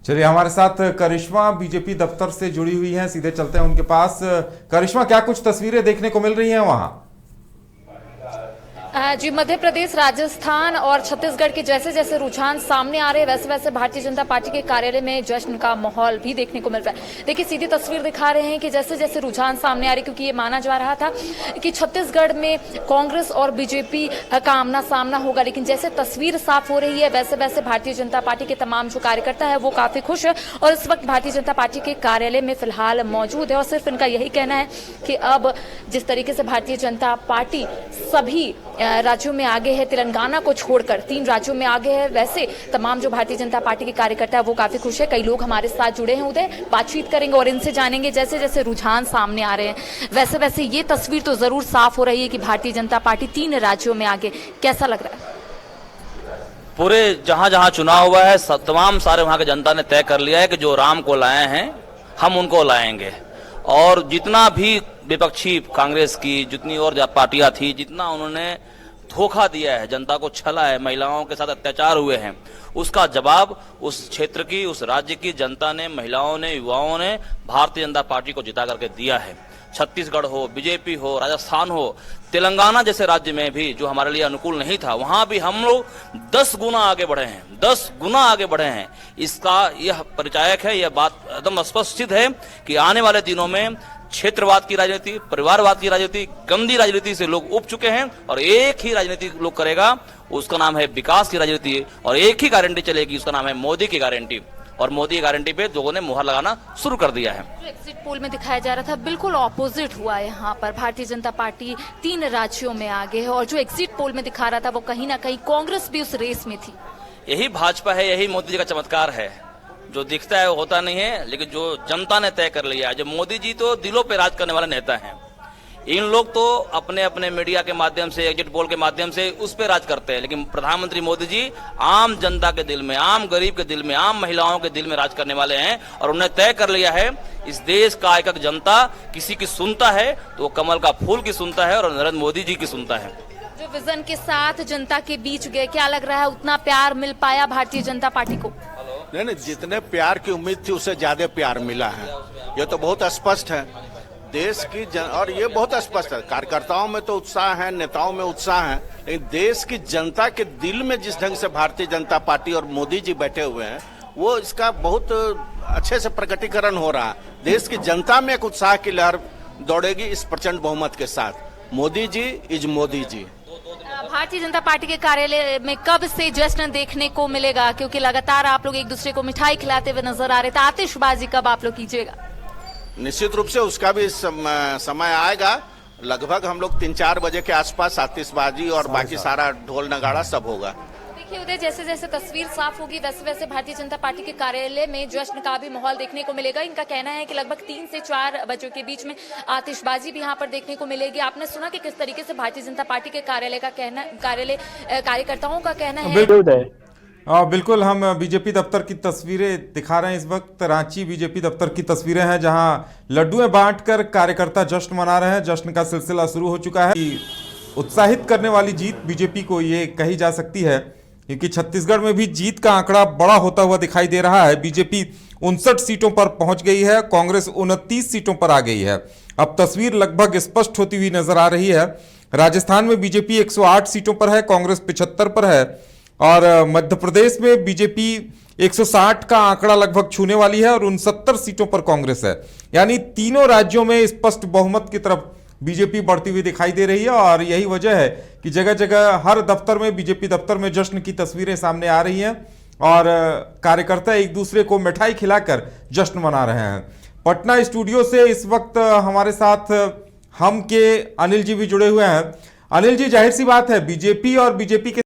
चलिए, हमारे साथ करिश्मा बीजेपी दफ्तर से जुड़ी हुई हैं, सीधे चलते हैं उनके पास। करिश्मा, क्या कुछ तस्वीरें देखने को मिल रही हैं वहां? जी, मध्य प्रदेश, राजस्थान और छत्तीसगढ़ के जैसे जैसे रुझान सामने आ रहे हैं वैसे वैसे भारतीय जनता पार्टी के कार्यालय में जश्न का माहौल भी देखने को मिल रहा है। देखिए, सीधी तस्वीर दिखा रहे हैं कि जैसे जैसे रुझान सामने आ रहे, क्योंकि ये माना जा रहा था कि छत्तीसगढ़ में कांग्रेस और बीजेपी का आमना सामना होगा, लेकिन जैसे तस्वीर साफ हो रही है वैसे वैसे भारतीय जनता पार्टी के तमाम जो कार्यकर्ता है वो काफी खुश है और इस वक्त भारतीय जनता पार्टी के कार्यालय में फिलहाल मौजूद है। और सिर्फ इनका यही कहना है कि अब जिस तरीके से भारतीय जनता पार्टी सभी राज्यों में आगे है, तेलंगाना को छोड़कर 3 राज्यों में आगे है, वैसे तमाम जो भारतीय जनता पार्टी के कार्यकर्ता है वो काफी खुश है। कई लोग हमारे साथ जुड़े हैं, उदय, बातचीत करेंगे और इनसे जानेंगे जैसे जैसे रुझान सामने आ रहे हैं वैसे वैसे ये तस्वीर तो जरूर साफ हो रही है कि भारतीय जनता पार्टी 3 राज्यों में आगे। कैसा लग रहा है? पूरे जहां जहां चुनाव हुआ है तमाम सारे वहां की जनता ने तय कर लिया है कि जो राम को लाए हैं हम उनको लाएंगे। और जितना भी विपक्षी कांग्रेस की जितनी और पार्टियां थी, जितना उन्होंने धोखा दिया है, जनता को छला है, महिलाओं के साथ अत्याचार हुए हैं, उसका जवाब उस क्षेत्र की, उस राज्य की जनता ने, महिलाओं ने, युवाओं ने भारतीय जनता पार्टी को जिता करके दिया है। छत्तीसगढ़ हो, बीजेपी हो, राजस्थान हो, तेलंगाना जैसे राज्य में भी जो हमारे लिए अनुकूल नहीं था, वहां भी हम लोग 10 गुना आगे बढ़े हैं, 10 गुना आगे बढ़े हैं। इसका यह परिचायक है, यह बात एकदम स्पष्ट है कि आने वाले दिनों में क्षेत्रवाद की राजनीति, परिवारवाद की राजनीति, गंदी राजनीति से लोग उब चुके हैं और एक ही राजनीति लोग करेगा, उसका नाम है विकास की राजनीति। और एक ही गारंटी चलेगी, उसका नाम है मोदी की गारंटी। और मोदी की गारंटी पे लोगों ने मुहर लगाना शुरू कर दिया है। जो एग्जिट पोल में दिखाया जा रहा था बिल्कुल ऑपोजिट हुआ है। यहाँ पर भारतीय जनता पार्टी 3 राज्यों में आगे है और जो एग्जिट पोल में दिखा रहा था वो कहीं ना कहीं कांग्रेस भी उस रेस में थी। यही भाजपा है, यही मोदी जी का चमत्कार है। जो दिखता है वो होता नहीं है, लेकिन जो जनता ने तय कर लिया है। जो मोदी जी तो दिलों पे राज करने वाले नेता हैं, इन लोग तो अपने अपने मीडिया के माध्यम से, एग्जिट पोल के माध्यम से उस पे राज करते हैं, लेकिन प्रधानमंत्री मोदी जी आम जनता के दिल में, आम गरीब के दिल में, आम महिलाओं के दिल में राज करने वाले हैं। और उन्हें तय कर लिया है, इस देश का एक जनता किसी की सुनता है तो वो कमल का फूल की सुनता है और नरेंद्र मोदी जी की सुनता है। जो विजन के साथ जनता के बीच गए, क्या लग रहा है उतना प्यार मिल पाया भारतीय जनता पार्टी को? नहीं, जितने प्यार की उम्मीद थी उससे ज्यादा प्यार मिला है। ये तो बहुत स्पष्ट है देश की और ये बहुत स्पष्ट है। कार्यकर्ताओं में तो उत्साह है, नेताओं में उत्साह है, लेकिन देश की जनता के दिल में जिस ढंग से भारतीय जनता पार्टी और मोदी जी बैठे हुए हैं वो इसका बहुत अच्छे से प्रकटीकरण हो रहा है। देश की जनता में एक उत्साह की लहर दौड़ेगी इस प्रचंड बहुमत के साथ। मोदी जी इज मोदी जी। भारतीय जनता पार्टी के कार्यालय में कब से जश्न देखने को मिलेगा? क्योंकि लगातार आप लोग एक दूसरे को मिठाई खिलाते हुए नजर आ रहे थे, आतिशबाजी कब आप लोग कीजिएगा? निश्चित रूप से उसका भी समय आएगा। लगभग हम लोग 3-4 बजे के आसपास आतिशबाजी और बाकी सारा ढोल नगाड़ा सब होगा। देखिए उदय, जैसे जैसे तस्वीर साफ होगी वैसे वैसे भारतीय जनता पार्टी के कार्यालय में जश्न का भी माहौल देखने को मिलेगा। इनका कहना है कि लगभग 3 से 4 बजे के बीच में आतिशबाजी भी यहाँ पर देखने को मिलेगी। आपने सुना कि किस तरीके से भारतीय जनता पार्टी के कार्यालय कार्यकर्ताओं का कहना है। बिल्कुल, हम बीजेपी दफ्तर की तस्वीरें दिखा रहे हैं इस वक्त। रांची बीजेपी दफ्तर की तस्वीरें हैं जहां लड्डुएं बांटकर कार्यकर्ता जश्न मना रहे हैं। जश्न का सिलसिला शुरू हो चुका है। उत्साहित करने वाली जीत बीजेपी को ये कही जा सकती है, क्योंकि छत्तीसगढ़ में भी जीत का आंकड़ा बड़ा होता हुआ दिखाई दे रहा है। बीजेपी 59 सीटों पर पहुंच गई है, कांग्रेस 29 सीटों पर आ गई है। अब तस्वीर लगभग स्पष्ट होती हुई नजर आ रही है। राजस्थान में बीजेपी 108 सीटों पर है, कांग्रेस 75 पर है और मध्य प्रदेश में बीजेपी 160 का आंकड़ा लगभग छूने वाली है और 69 सीटों पर कांग्रेस है। यानी तीनों राज्यों में स्पष्ट बहुमत की तरफ बीजेपी बढ़ती हुई दिखाई दे रही है और यही वजह है कि जगह जगह हर दफ्तर में, बीजेपी दफ्तर में जश्न की तस्वीरें सामने आ रही हैं और कार्यकर्ता एक दूसरे को मिठाई खिलाकर जश्न मना रहे हैं। पटना स्टूडियो से इस वक्त हमारे साथ हम के अनिल जी भी जुड़े हुए हैं। अनिल जी, जाहिर सी बात है बीजेपी और बीजेपी के